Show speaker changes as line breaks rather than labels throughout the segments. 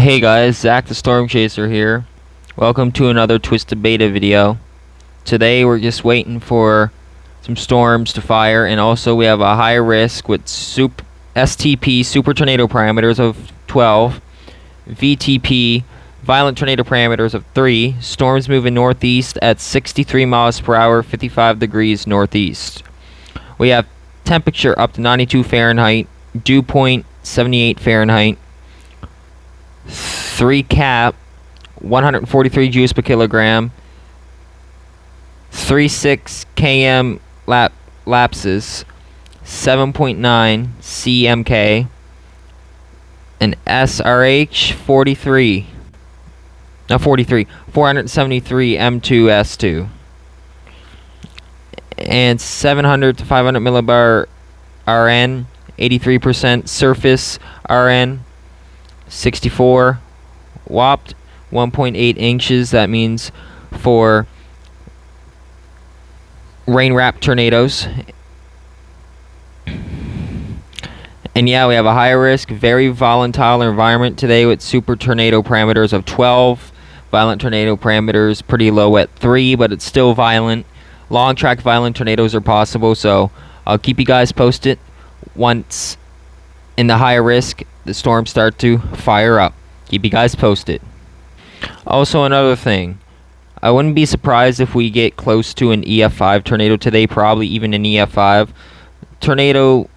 Hey guys, Zach the Storm Chaser here. Welcome to another Twisted Beta video. Today we're just waiting for some storms to fire, and also we have a high risk with STP super tornado parameters of 12, VTP violent tornado parameters of 3, storms moving northeast at 63 miles per hour, 55 degrees northeast. We have temperature up to 92 Fahrenheit, dew point 78 Fahrenheit, 3 cap, 143 joules per kilogram, 36 km lapses, 7.9 cmk, and SRH 473 M2S2, and 700 to 500 millibar RN, 83% surface RN, 64 whopped, 1.8 inches. That means for rain wrap tornadoes. And yeah, we have a high risk, very volatile environment today with super tornado parameters of 12, violent tornado parameters pretty low at 3, but it's still violent. Long track violent tornadoes are possible, so I'll keep you guys posted once in the high risk the storms start to fire up. Keep you guys posted. Also, another thing, I wouldn't be surprised if we get close to an EF5 tornado today, probably even an EF5. Tornado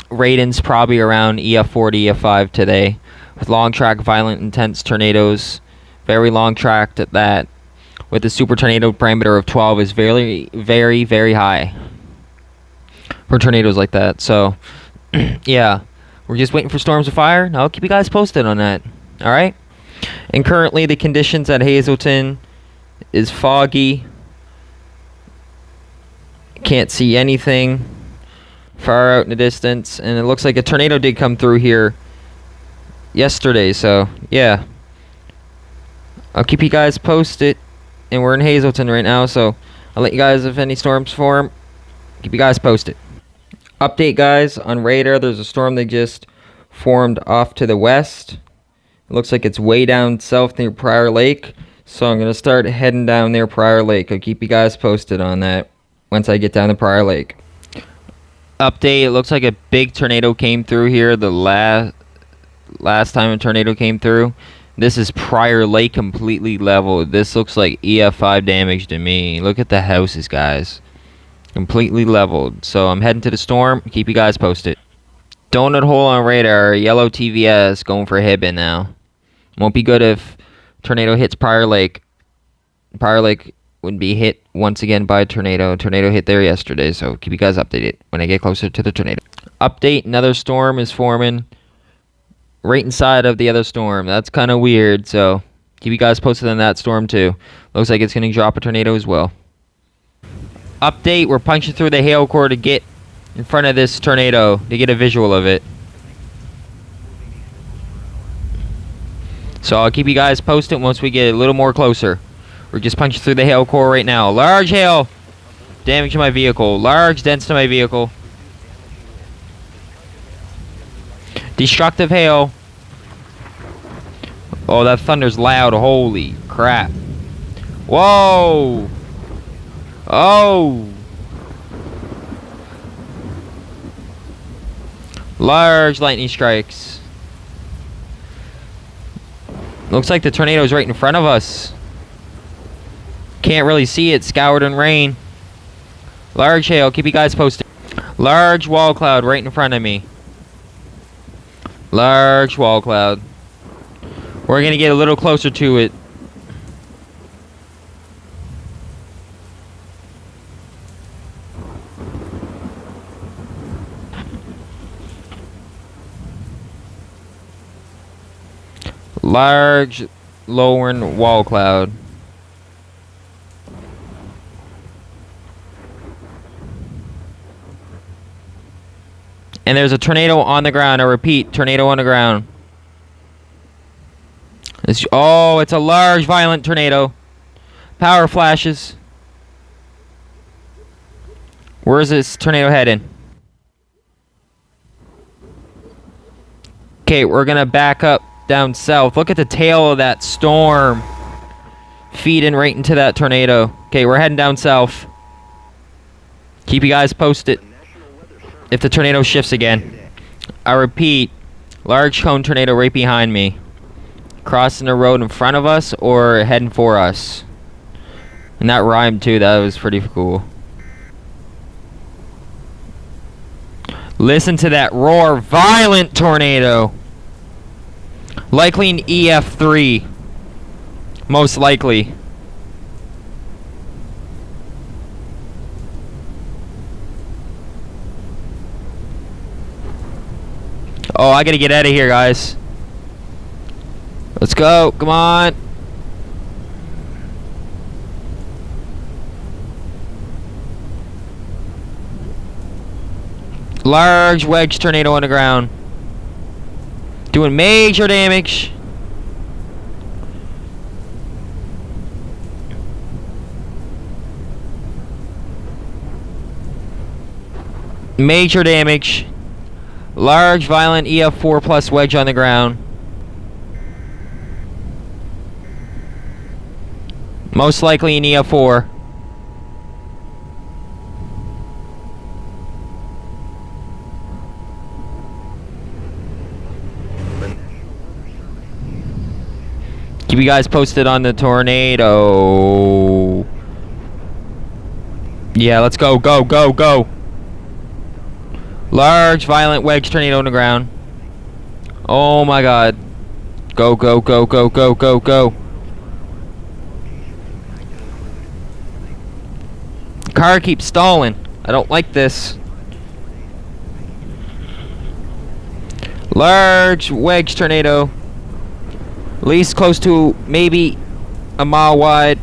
ratings probably around EF4 to EF5 today, with long track violent intense tornadoes, very long tracked at that, with the super tornado parameter of 12 is very, very, very high for tornadoes like that. So yeah, we're just waiting for storms to fire, and I'll keep you guys posted on that. Alright? And currently the conditions at Hazleton is foggy. Can't see anything far out in the distance, and it looks like a tornado did come through here yesterday, so yeah. I'll keep you guys posted, and we're in Hazleton right now, so I'll let you guys, if any storms form, keep you guys posted. Update guys, on radar there's a storm that just formed off to the west. It looks like it's way down south near Prior Lake, so I'm going to start heading down near Prior Lake. I'll keep you guys posted on that once I get down to Prior Lake. Update, it looks like a big tornado came through here the last time a tornado came through. This is Prior Lake completely level. This looks like EF5 damage to me. Look at the houses, guys. Completely leveled. So I'm heading to the storm. Keep you guys posted. Donut hole on radar. Yellow TVS going for Hibbin now. Won't be good if tornado hits Prior Lake. Prior Lake would be hit once again by a tornado. Tornado hit there yesterday, so keep you guys updated when I get closer to the tornado. Update, another storm is forming right inside of the other storm. That's kind of weird, so keep you guys posted on that storm too. Looks like it's going to drop a tornado as well. Update, we're punching through the hail core to get in front of this tornado to get a visual of it. So I'll keep you guys posted once we get a little more closer. We're just punching through the hail core right now. Large hail damage to my vehicle. Large dents to my vehicle. Destructive hail. Oh, that thunder's loud. Holy crap. Whoa. Oh. Large lightning strikes. Looks like the tornado's right in front of us. Can't really see it. Scoured in rain. Large hail. Keep you guys posted. Large wall cloud right in front of me. Large wall cloud. We're going to get a little closer to it. Large lowering wall cloud. And there's a tornado on the ground. I repeat, tornado on the ground. It's a large violent tornado. Power flashes. Where is this tornado heading? Okay, we're gonna back up down south. Look at the tail of that storm. Feeding right into that tornado. Okay, we're heading down south. Keep you guys posted if the tornado shifts again. I repeat, large cone tornado right behind me. Crossing the road in front of us or heading for us. And that rhymed too. That was pretty cool. Listen to that roar. Violent tornado. Likely an EF3. Most likely. Oh, I gotta get out of here, guys. Let's go. Come on. Large wedge tornado on the ground. Doing major damage. Major damage. Large violent EF4 plus wedge on the ground. Most likely an EF4. Keep you guys posted on the tornado. Yeah, let's go, go, go, go. Large, violent wedge tornado on the ground. Oh my god. Go, go, go, go, go, go, go. Car keeps stalling. I don't like this. Large wedge tornado. At least close to maybe a mile wide.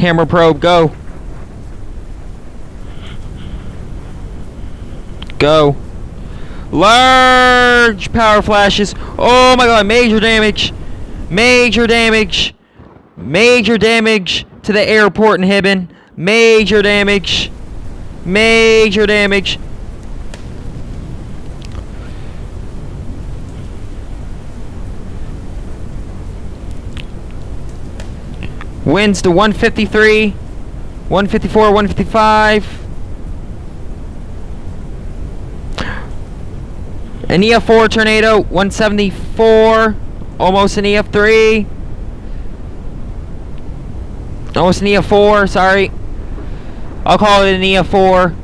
Hammer probe, go. Go. Large power flashes. Oh my god, major damage. Major damage. Major damage to the airport in Hibben. Major damage. Major damage. Winds to 153, 154, 155. An EF4 tornado, 174. Almost an EF3. Almost an EF4, sorry. I'll call it an EF4.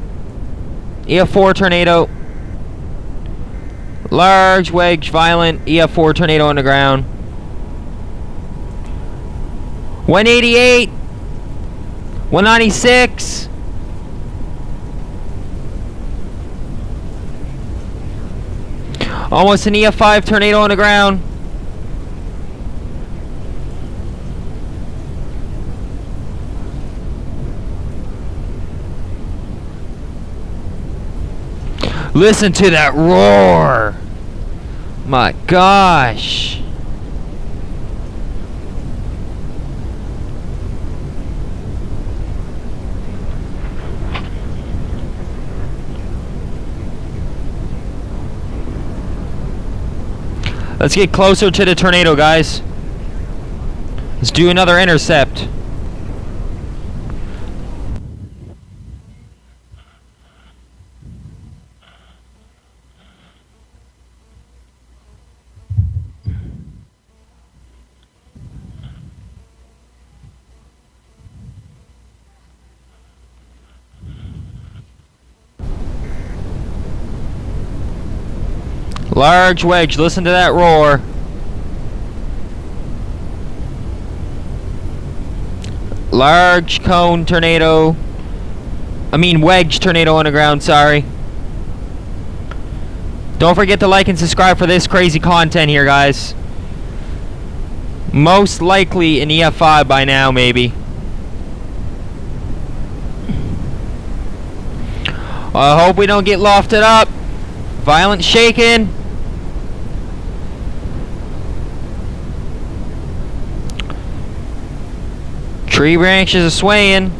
EF4 tornado. Large wedge, violent EF4 tornado on the ground. 188, 196. Almost an EF5 tornado on the ground. Listen to that roar. My gosh. Let's get closer to the tornado, guys. Let's do another intercept. Large wedge, listen to that roar. Large cone tornado. I mean wedge tornado on the ground, sorry. Don't forget to like and subscribe for this crazy content here, guys. Most likely an EF5 by now, maybe. I hope we don't get lofted up. Violent shaking. Tree branches are swaying.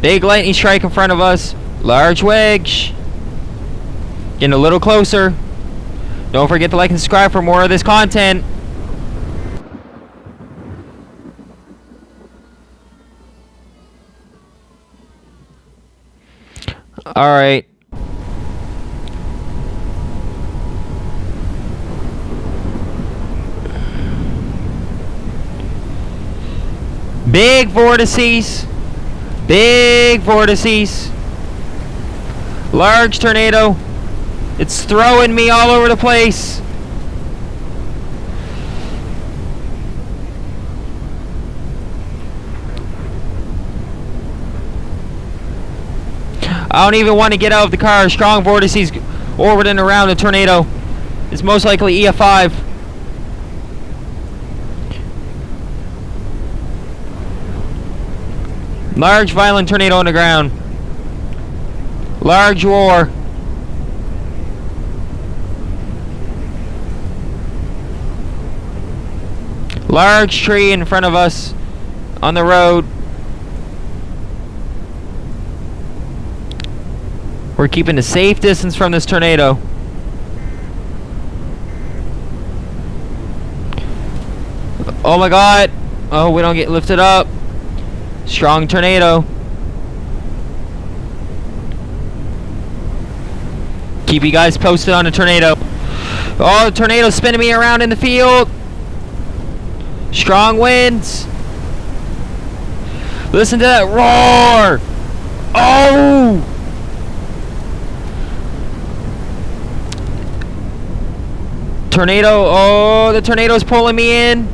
Big lightning strike in front of us. Large wedge. Getting a little closer. Don't forget to like and subscribe for more of this content. Alright. Big vortices. Big vortices. Large tornado. It's throwing me all over the place. I don't even want to get out of the car. Strong vortices orbiting around the tornado. It's most likely EF5. Large violent tornado on the ground. Large roar. Large tree in front of us on the road. We're keeping a safe distance from this tornado. Oh my god. Oh, we don't get lifted up. Strong tornado. Keep you guys posted on the tornado. Oh, the tornado's spinning me around in the field. Strong winds. Listen to that roar. Oh! Tornado. Oh, the tornado's pulling me in.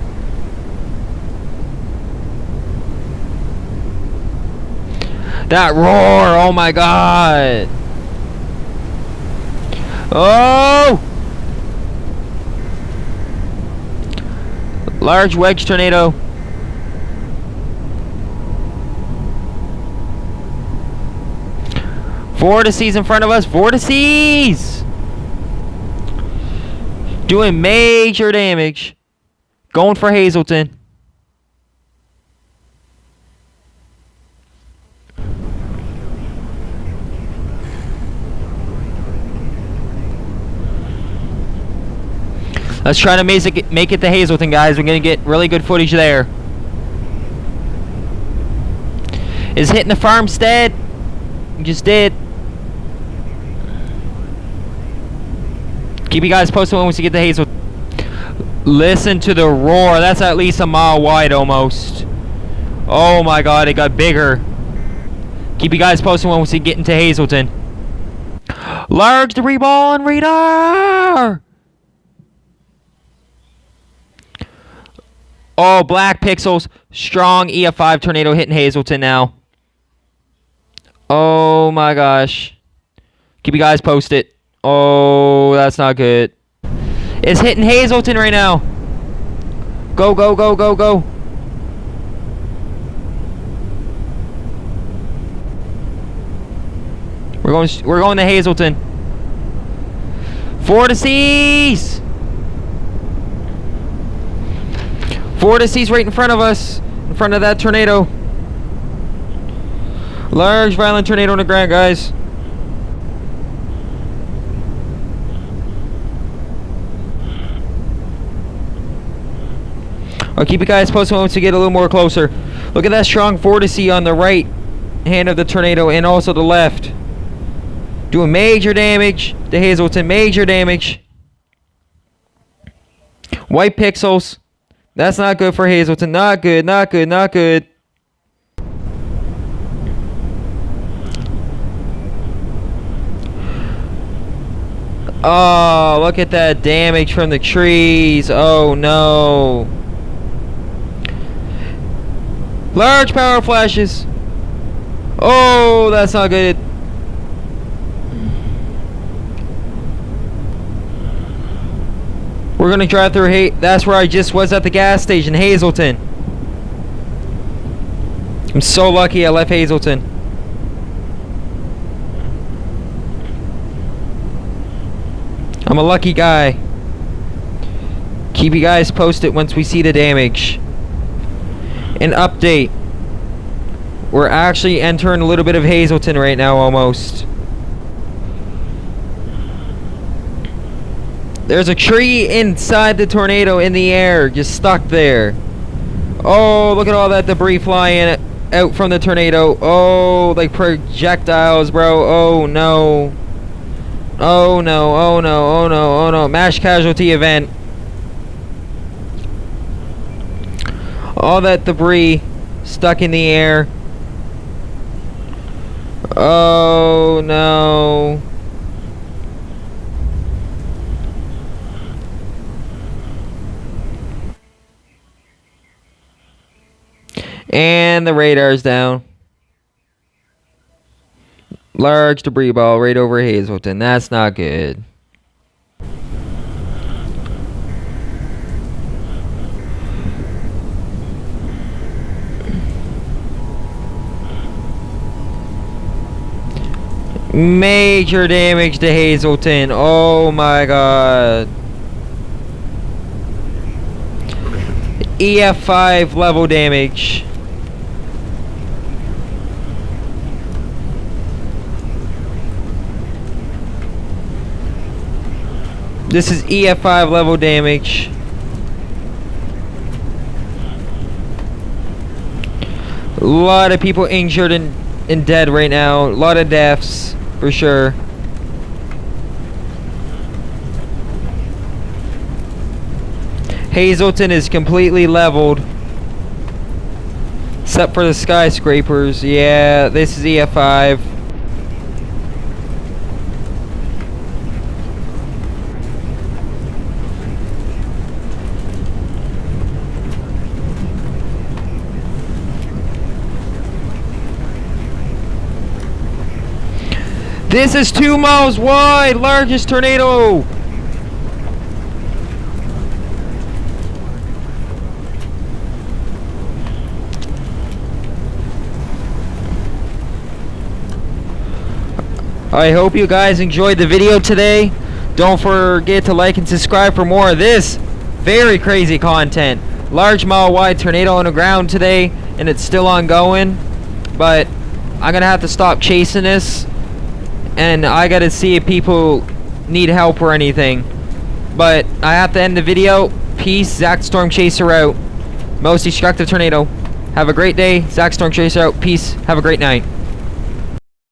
That roar. Oh my god. Oh! Large wedge tornado. Vortices in front of us. Vortices! Doing major damage. Going for Hazleton. Let's try to make it to Hazleton, guys. We're going to get really good footage there. Is hitting the farmstead. We just did. Keep you guys posted when we get to Hazleton. Listen to the roar. That's at least a mile wide almost. Oh my god, it got bigger. Keep you guys posted when we get into Hazleton. Large debris ball on radar. Oh, black pixels. Strong EF5 tornado hitting Hazleton now. Oh my gosh. Keep you guys posted. Oh, that's not good. It's hitting Hazleton right now. Go, go, go, go, go. We're going to Hazleton. Vortices! Vortices right in front of us. In front of that tornado. Large violent tornado on the ground, guys. I'll keep you guys posted once we get a little more closer. Look at that strong vortice on the right hand of the tornado and also the left. Doing major damage to Hazleton. Major damage. White pixels. That's not good for Hazleton. Not good, not good, not good. Oh, look at that damage from the trees. Oh no. Large power flashes. Oh, that's not good. We're gonna drive through that's where I just was at the gas station, Hazleton. I'm so lucky I left Hazleton. a lucky guy. Keep you guys posted once we see the damage. An update. We're actually entering a little bit of Hazleton right now, almost. There's a tree inside the tornado in the air, just stuck there. Oh, look at all that debris flying out from the tornado. Oh, like projectiles, bro. Oh, no. Oh, no. Oh, no. Oh, no. Oh, no. Mass casualty event. All that debris stuck in the air. Oh, no. And the radar's down. Large debris ball right over Hazleton. That's not good. Major damage to Hazleton. Oh my god. EF5 level damage. This is EF5 level damage. A lot of people injured and dead right now. A lot of deaths, for sure. Hazleton is completely leveled. Except for the skyscrapers. Yeah, this is EF5. This is 2 miles wide, largest tornado. I hope you guys enjoyed the video today. Don't forget to like and subscribe for more of this very crazy content. Large mile wide tornado on the ground today, and it's still ongoing. But I'm gonna have to stop chasing this. And I gotta see if people need help or anything. But I have to end the video. Peace. Zach Storm Chaser out. Most destructive tornado. Have a great day. Zach Storm Chaser out. Peace. Have a great night.